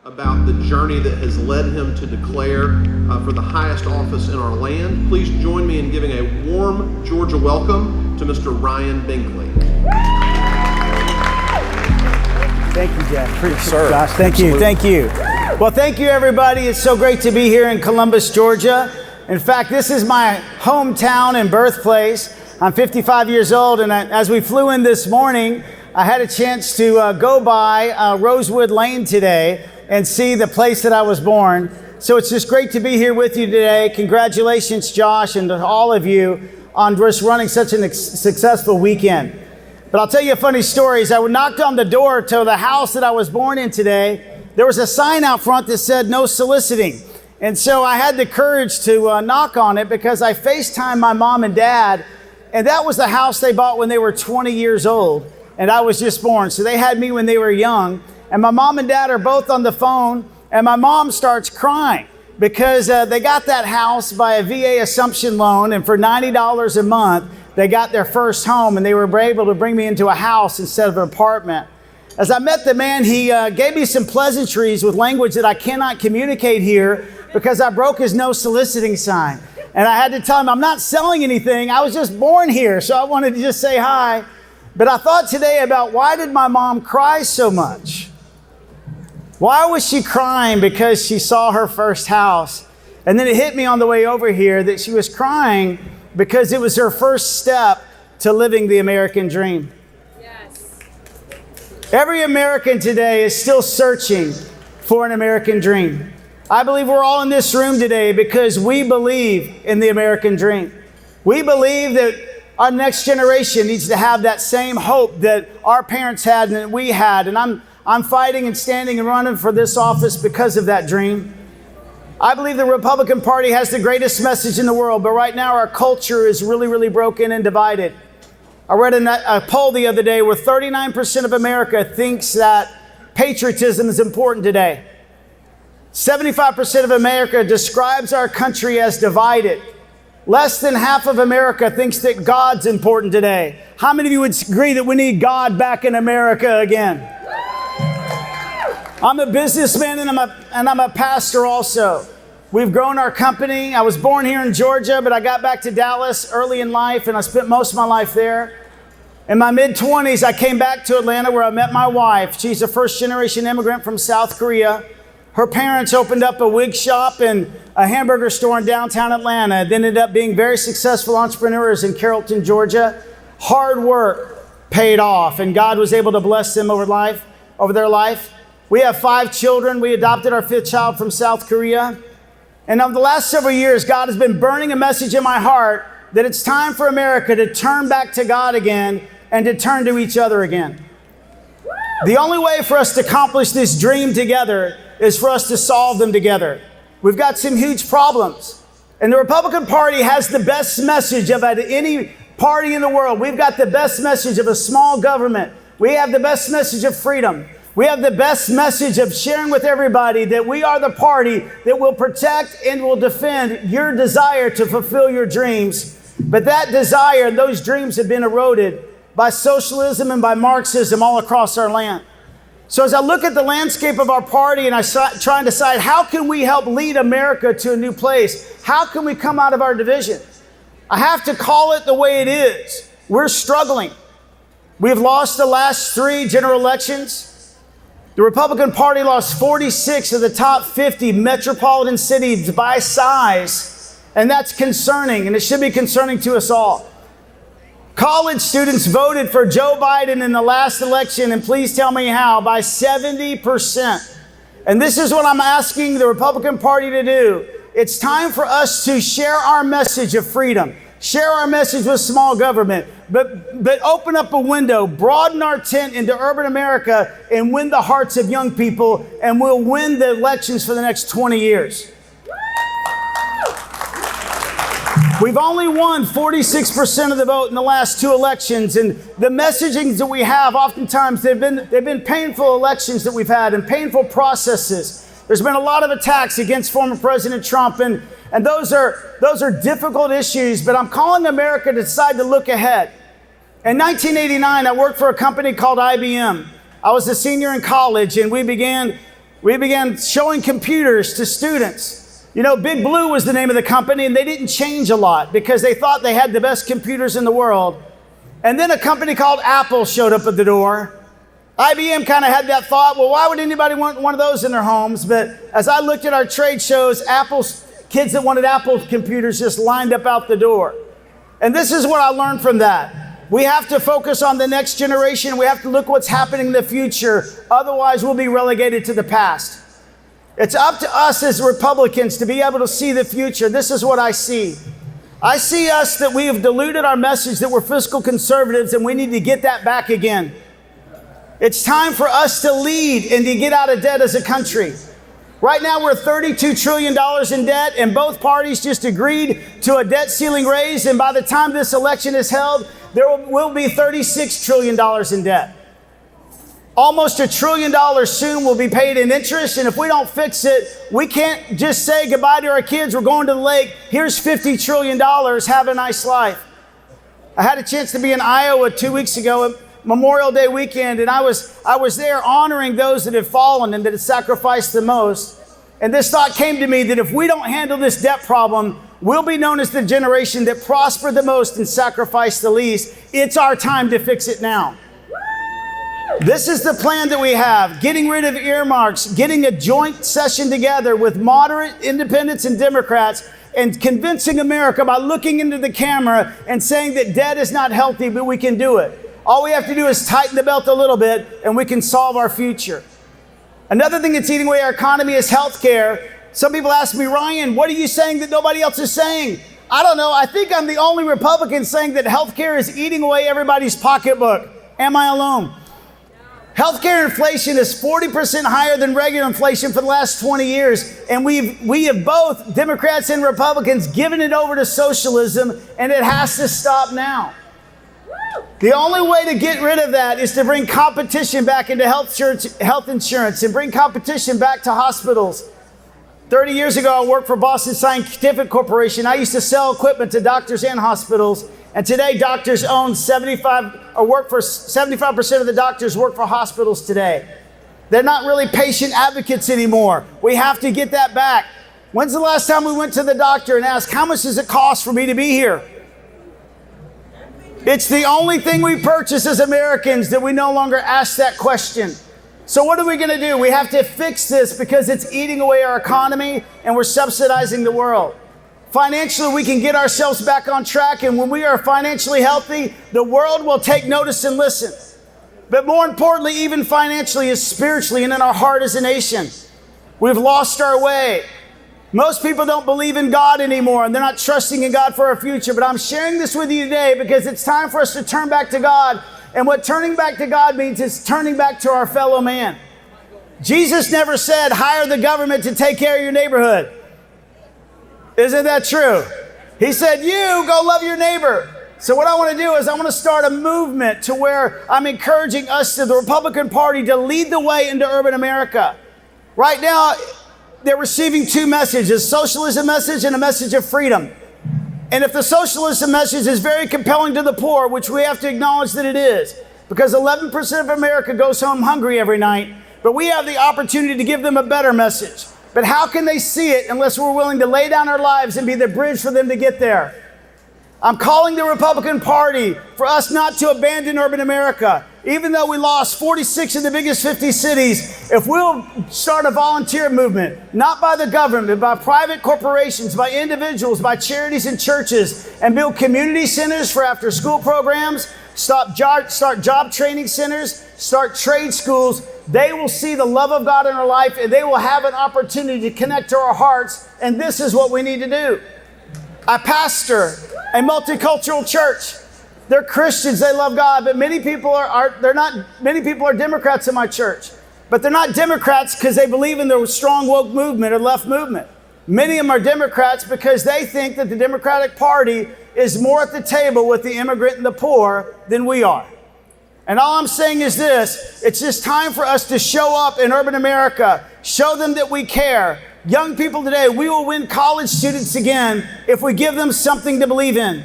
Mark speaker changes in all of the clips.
Speaker 1: about the journey that has led him to declare for the highest office in our land. Please join me in giving a warm Georgia welcome to Mr. Ryan Binkley.
Speaker 2: Thank you, Jeff. Appreciate it,
Speaker 3: Sir.
Speaker 2: Josh. Thank you. Thank you. Well, thank you, everybody. It's so great to be here in Columbus, Georgia. In fact, this is my hometown and birthplace. I'm 55 years old, and as we flew in this morning, I had a chance to go by Rosewood Lane today and see the place that I was born. So it's just great to be here with you today. Congratulations, Josh, and to all of you on just running such a successful weekend. But I'll tell you a funny story. As I knocked on the door to the house that I was born in today, there was a sign out front that said no soliciting. And so I had the courage to knock on it because I FaceTimed my mom and dad, and that was the house they bought when they were 20 years old, and I was just born. So they had me when they were young, and my mom and dad are both on the phone, and my mom starts crying because they got that house by a VA assumption loan, and for $90 a month, they got their first home, and they were able to bring me into a house instead of an apartment. As I met the man, he gave me some pleasantries with language that I cannot communicate here because I broke his no soliciting sign. And I had to tell him I'm not selling anything. I was just born here, so I wanted to just say hi. But I thought today about why did my mom cry so much? Why was she crying? Because she saw her first house. And then it hit me on the way over here that she was crying because it was her first step to living the American dream.
Speaker 4: Yes.
Speaker 2: Every American today is still searching for an American dream. I believe we're all in this room today because we believe in the American dream. We believe that our next generation needs to have that same hope that our parents had and that we had. And I'm fighting and standing and running for this office because of that dream. I believe the Republican Party has the greatest message in the world, but right now our culture is really, really broken and divided. I read a poll the other day where 39% of America thinks that patriotism is important today. 75% of America describes our country as divided. Less than half of America thinks that God's important today. How many of you would agree that we need God back in America again? I'm a businessman and I'm a pastor also. We've grown our company. I was born here in Georgia, but I got back to Dallas early in life and I spent most of my life there. In my mid-20s, I came back to Atlanta where I met my wife. She's a first-generation immigrant from South Korea. Her parents opened up a wig shop and a hamburger store in downtown Atlanta. They ended up being very successful entrepreneurs in Carrollton, Georgia. Hard work paid off, and God was able to bless them over their life. We have 5 children. We adopted our 5th child from South Korea. And over the last several years, God has been burning a message in my heart that it's time for America to turn back to God again and to turn to each other again. The only way for us to accomplish this dream together is for us to solve them together. We've got some huge problems. And the Republican Party has the best message of any party in the world. We've got the best message of a small government. We have the best message of freedom. We have the best message of sharing with everybody that we are the party that will protect and will defend your desire to fulfill your dreams. But that desire and those dreams have been eroded by socialism and by Marxism all across our land. So as I look at the landscape of our party and I try and decide how can we help lead America to a new place? How can we come out of our division? I have to call it the way it is. We're struggling. We've lost the last 3 general elections. The Republican Party lost 46 of the top 50 metropolitan cities by size, and that's concerning, and it should be concerning to us all. College students voted for Joe Biden in the last election, and please tell me how, by 70%. And this is what I'm asking the Republican Party to do. It's time for us to share our message of freedom, share our message with small government, but open up a window, broaden our tent into urban America and win the hearts of young people, and we'll win the elections for the next 20 years. We've only won 46% of the vote in the last 2 elections, and the messagings that we have, oftentimes they've been painful elections that we've had and painful processes. There's been a lot of attacks against former President Trump, and those are difficult issues, but I'm calling America to decide to look ahead. In 1989, I worked for a company called IBM. I was a senior in college, and we began We began showing computers to students. You know, Big Blue was the name of the company, and they didn't change a lot because they thought they had the best computers in the world. And then a company called Apple showed up at the door. IBM kind of had that thought, well, why would anybody want one of those in their homes? But as I looked at our trade shows, Apple's kids that wanted Apple computers just lined up out the door. And this is what I learned from that. We have to focus on the next generation. We have to look what's happening in the future. Otherwise, we'll be relegated to the past. It's up to us as Republicans to be able to see the future. This is what I see. I see us that we have diluted our message that we're fiscal conservatives, and we need to get that back again. It's time for us to lead and to get out of debt as a country. Right now, we're $32 trillion in debt, and both parties just agreed to a debt ceiling raise. And by the time this election is held, there will be $36 trillion in debt. Almost $1 trillion soon will be paid in interest. And if we don't fix it, we can't just say goodbye to our kids. We're going to the lake. Here's $50 trillion. Have a nice life. I had a chance to be in Iowa 2 weeks ago, Memorial Day weekend, and I was there honoring those that have fallen and that have sacrificed the most. And this thought came to me that if we don't handle this debt problem, we'll be known as the generation that prospered the most and sacrificed the least. It's our time to fix it now. This is the plan that we have. Getting rid of earmarks, getting a joint session together with moderate independents and Democrats, and convincing America by looking into the camera and saying that debt is not healthy, but we can do it. All we have to do is tighten the belt a little bit, and we can solve our future. Another thing that's eating away our economy is healthcare. Some people ask me, Ryan, what are you saying that nobody else is saying? I don't know. I think I'm the only Republican saying that healthcare is eating away everybody's pocketbook. Am I alone? Healthcare inflation is 40% higher than regular inflation for the last 20 years. And we have both, Democrats and Republicans, given it over to socialism, and it has to stop now. The only way to get rid of that is to bring competition back into health insurance and bring competition back to hospitals. 30 years ago, I worked for Boston Scientific Corporation. I used to sell equipment to doctors and hospitals. And today, doctors own 75% of the doctors work for hospitals today. They're not really patient advocates anymore. We have to get that back. When's the last time we went to the doctor and asked, how much does it cost for me to be here? It's the only thing we purchase as Americans that we no longer ask that question. So what are we going to do? We have to fix this because it's eating away our economy and we're subsidizing the world. Financially, we can get ourselves back on track, and when we are financially healthy, the world will take notice and listen. But more importantly, even financially, is spiritually and in our heart as a nation. We've lost our way. Most people don't believe in God anymore, and they're not trusting in God for our future. But I'm sharing this with you today because it's time for us to turn back to God. And what turning back to God means is turning back to our fellow man. Jesus never said, hire the government to take care of your neighborhood. Isn't that true? He said, you go love your neighbor. So what I want to do is I want to start a movement to where I'm encouraging us to the Republican Party to lead the way into urban America. Right now, they're receiving two messages, a socialism message and a message of freedom. And if the socialism message is very compelling to the poor, which we have to acknowledge that it is, because 11% of America goes home hungry every night, but we have the opportunity to give them a better message. But how can they see it unless we're willing to lay down our lives and be the bridge for them to get there? I'm calling the Republican Party for us not to abandon urban America. Even though we lost 46 of the biggest 50 cities, if we'll start a volunteer movement, not by the government, but by private corporations, by individuals, by charities and churches, and build community centers for after-school programs, start job training centers, start trade schools, they will see the love of God in our life, and they will have an opportunity to connect to our hearts, and this is what we need to do. I pastor a multicultural church. They're Christians, they love God, but many people are Democrats in my church. But they're not Democrats because they believe in the strong woke movement or left movement. Many of them are Democrats because they think that the Democratic Party is more at the table with the immigrant and the poor than we are. And all I'm saying is this, it's just time for us to show up in urban America, show them that we care. Young people today, we will win college students again if we give them something to believe in.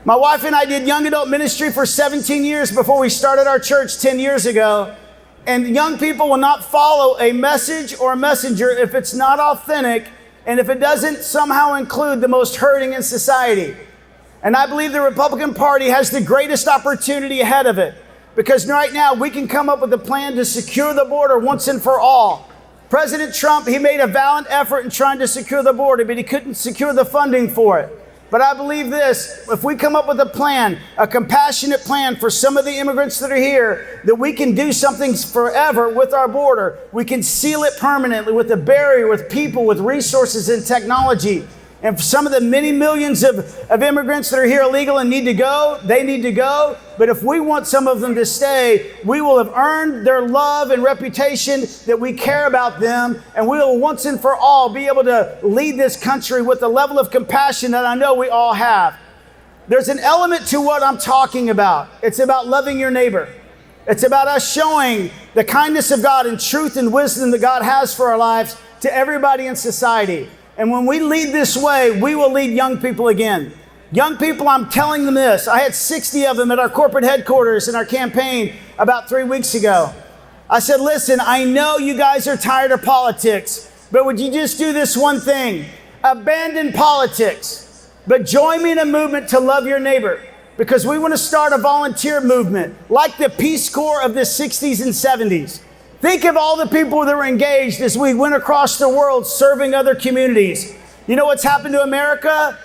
Speaker 2: My wife and I did young adult ministry for 17 years before we started our church 10 years ago. And young people will not follow a message or a messenger if it's not authentic and if it doesn't somehow include the most hurting in society. And I believe the Republican Party has the greatest opportunity ahead of it, because right now we can come up with a plan to secure the border once and for all. President Trump, he made a valiant effort in trying to secure the border, but he couldn't secure the funding for it. But I believe this, if we come up with a plan, a compassionate plan for some of the immigrants that are here, that we can do something forever with our border. We can seal it permanently with a barrier, with people, with resources and technology. And for some of the many millions of immigrants that are here illegal and need to go, they need to go. But if we want some of them to stay, we will have earned their love and reputation that we care about them. And we will once and for all be able to lead this country with the level of compassion that I know we all have. There's an element to what I'm talking about. It's about loving your neighbor. It's about us showing the kindness of God and truth and wisdom that God has for our lives to everybody in society. And when we lead this way, we will lead young people again. Young people, I'm telling them this. I had 60 of them at our corporate headquarters in our campaign about 3 weeks ago. I said, listen, I know you guys are tired of politics, but would you just do this one thing? Abandon politics, but join me in a movement to love your neighbor, because we want to start a volunteer movement like the Peace Corps of the 60s and 70s. Think of all the people that were engaged as we went across the world serving other communities. You know what's happened to America?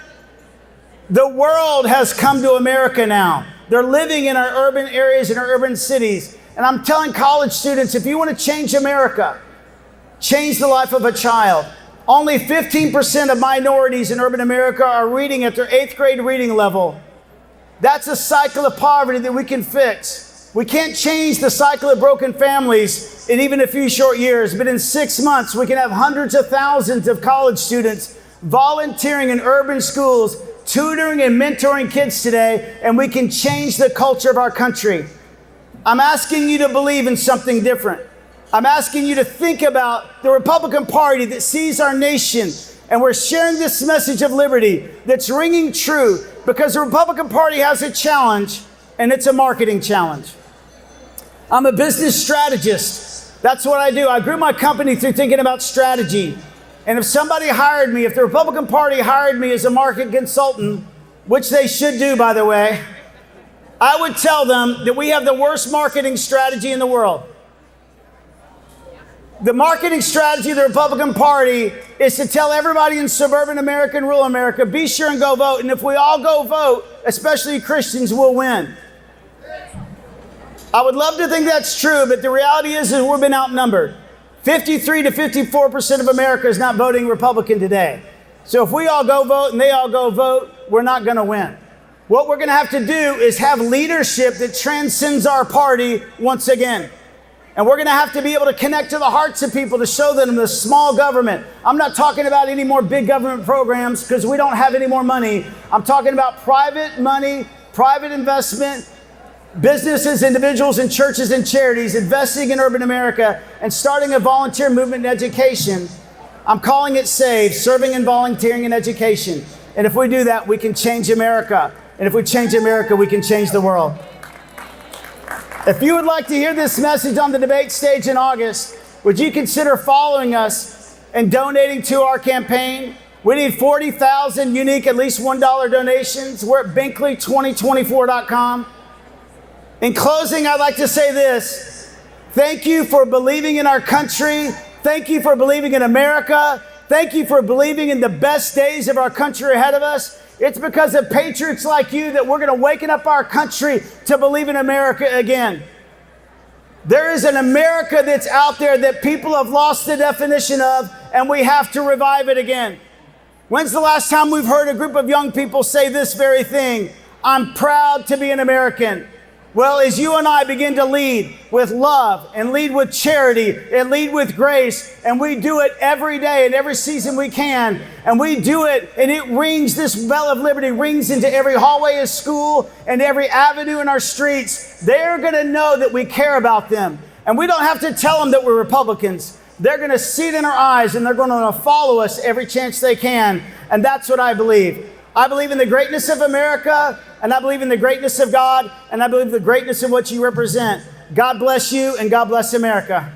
Speaker 2: The world has come to America now. They're living in our urban areas and our urban cities. And I'm telling college students, if you want to change America, change the life of a child. Only 15% of minorities in urban America are reading at their 8th grade reading level. That's a cycle of poverty that we can fix. We can't change the cycle of broken families in even a few short years, but in 6 months, we can have hundreds of thousands of college students volunteering in urban schools, tutoring and mentoring kids today, and we can change the culture of our country. I'm asking you to believe in something different. I'm asking you to think about the Republican Party that sees our nation, and we're sharing this message of liberty that's ringing true, because the Republican Party has a challenge, and it's a marketing challenge. I'm a business strategist. That's what I do. I grew my company through thinking about strategy. And if somebody hired me, if the Republican Party hired me as a market consultant, which they should do, by the way, I would tell them that we have the worst marketing strategy in the world. The marketing strategy of the Republican Party is to tell everybody in suburban America and rural America, be sure and go vote. And if we all go vote, especially Christians, we'll win. I would love to think that's true, but the reality is we've been outnumbered. 53 to 54% of America is not voting Republican today. So if we all go vote and they all go vote, we're not going to win. What we're going to have to do is have leadership that transcends our party once again. And we're going to have to be able to connect to the hearts of people to show them the small government. I'm not talking about any more big government programs because we don't have any more money. I'm talking about private money, private investment, businesses, individuals, and churches and charities investing in urban America and starting a volunteer movement in education. I'm calling it SAVE, Serving and Volunteering in Education. And if we do that, we can change America. And if we change America, we can change the world. If you would like to hear this message on the debate stage in August, would you consider following us and donating to our campaign? We need 40,000 unique, at least $1 donations. We're at Binkley2024.com. In closing, I'd like to say this. Thank you for believing in our country. Thank you for believing in America. Thank you for believing in the best days of our country ahead of us. It's because of patriots like you that we're going to waken up our country to believe in America again. There is an America that's out there that people have lost the definition of, and we have to revive it again. When's the last time we've heard a group of young people say this very thing? I'm proud to be an American. Well, as you and I begin to lead with love and lead with charity and lead with grace, and we do it every day and every season we can, and we do it and it rings, this bell of liberty rings into every hallway of school and every avenue in our streets, they're going to know that we care about them. And we don't have to tell them that we're Republicans. They're going to see it in our eyes and they're going to follow us every chance they can. And that's what I believe. I believe in the greatness of America, and I believe in the greatness of God, and I believe in the greatness of what you represent. God bless you and God bless America.